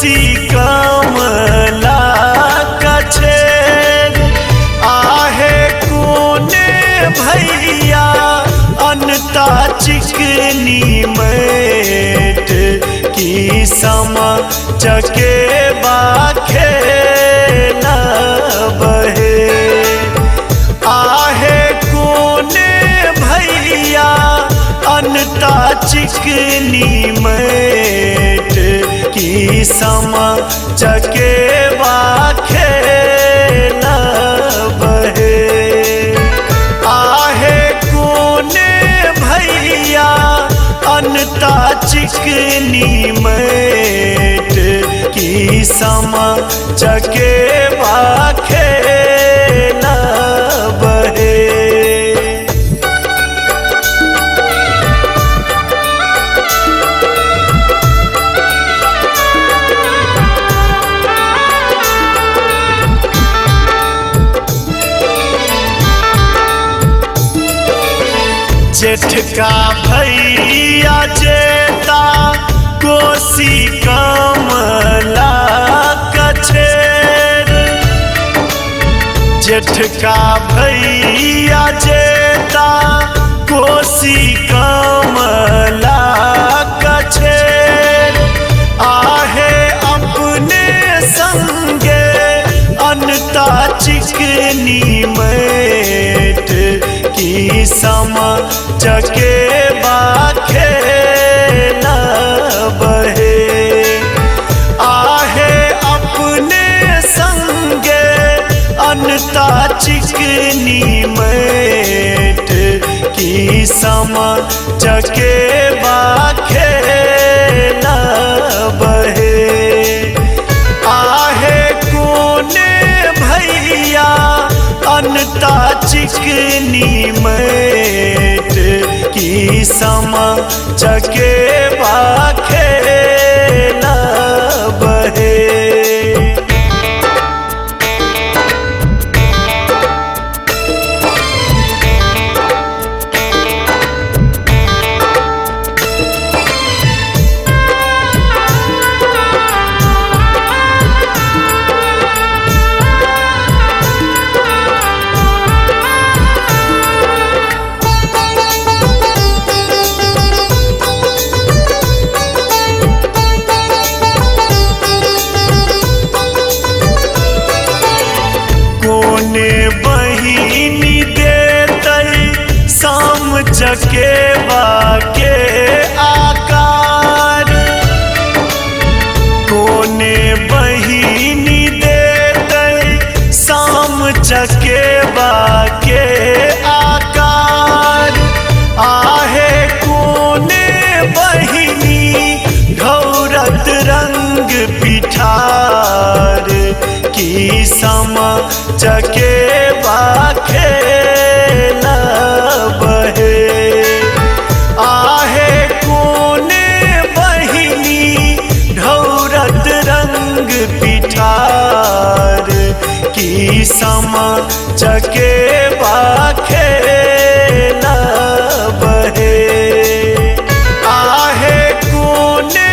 कोसी कमला कछेर आहे कोने भैया अनता चिकनी मैट की सम चके बाखे न बहे आहे कोने भैया अनता चिकनी मैट की सम चके बाखे न बहे आहे कोने भैया अनता चिकनी मैट की सम चके बाखे न बहे जेठ का भैया जेता कोसी कमला कछेर जेठ का भैया जेता कोसी कमला कछेर आहे अपने संगे अनता चिकनी मैट की सम चके बाखे न बहे आहे अपने संगे अनता चिकनी मैट की सम चके बाखे न बहे आहे कोने भैया अनता चिकनी मैट की सम चके बाखे न बहे बहिनी देते शाम चके बाके आकार कोने बहिनी देते शाम चके बाके आकार आहे कोने बहिनी ढौरत रंग पिठार की सम चके बाखे न बहे आहे कोने बहिनी ढौरत रंग पिठार की सम चके बाखे न बहे आहे कोने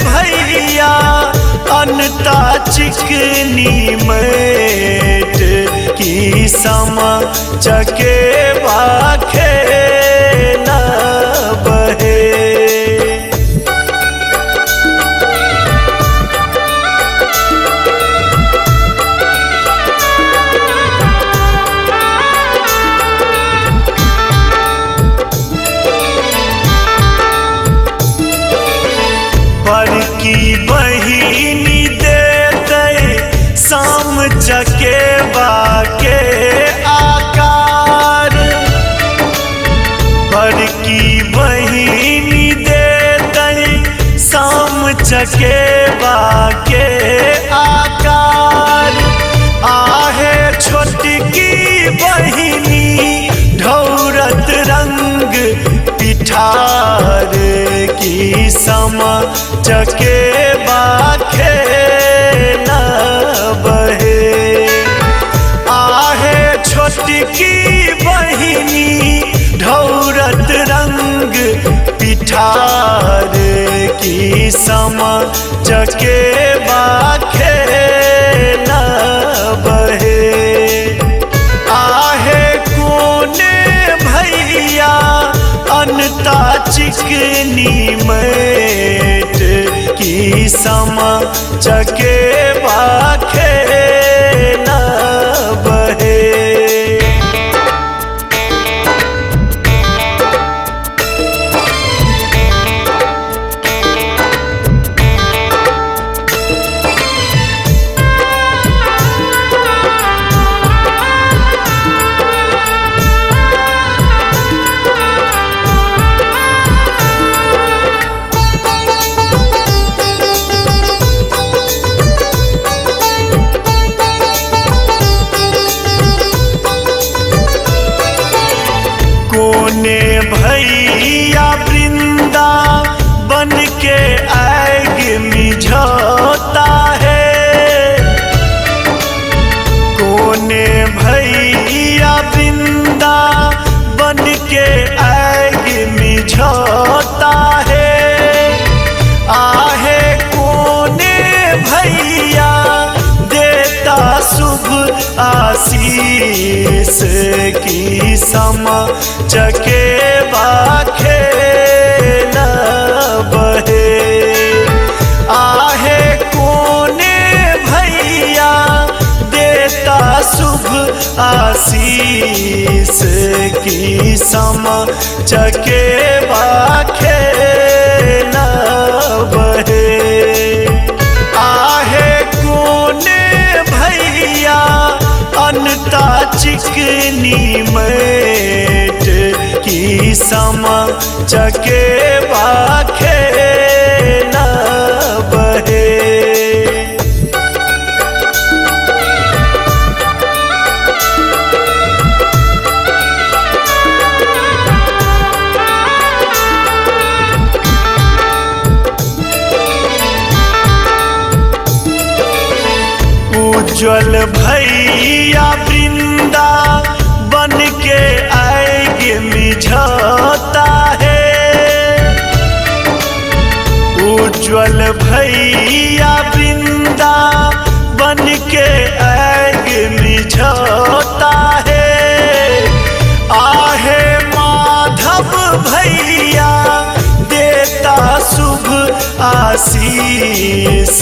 भैया अनता चिकनी मैट की सम चके बाखे न बहे बड़की बहिनी देते शाम चके बाके आकार बड़की बहिनी देते शाम चके बाके आकार आहे छोटकी बहिनी ढौरत रंग पिठार की सम चके बाखे न बहे आहे छोटकी बहिनी ढौरत रंग पिठार की सम चके बा चिकनी मैट की समा चके बाखे न बहे। कोने भैया वृंदा बन के आग मिझोता है। कोने भैया वृंदा बन के आग मिझोता है। आहे कोने भैया देता शुभ आशीष की समा चके बाखे न बहे। आहे कोने भैया देता शुभ आशीष की समा चके बाखे न बहे। आहे कोने भैया अनता चिकनी मैट की समा चके बाखे न बहे। उज्ज्वल भैया वृंदा बन के आग मिझोता है। उज्ज्वल भैया वृंदा बन के आग मिझोता है। आहे माधव भैया देता शुभ आशीष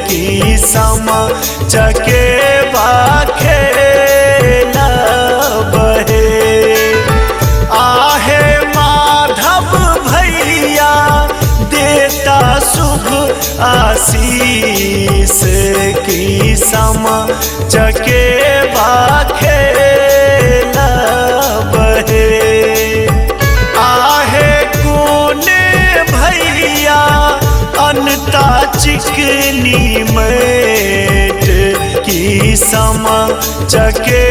की समा चके बाखे न बहे। आहे माधव भैया देता शुभ आशीष की समा चके बाखे न बहे। आहे कोने भैया अनता चिकनी मैट की समा चके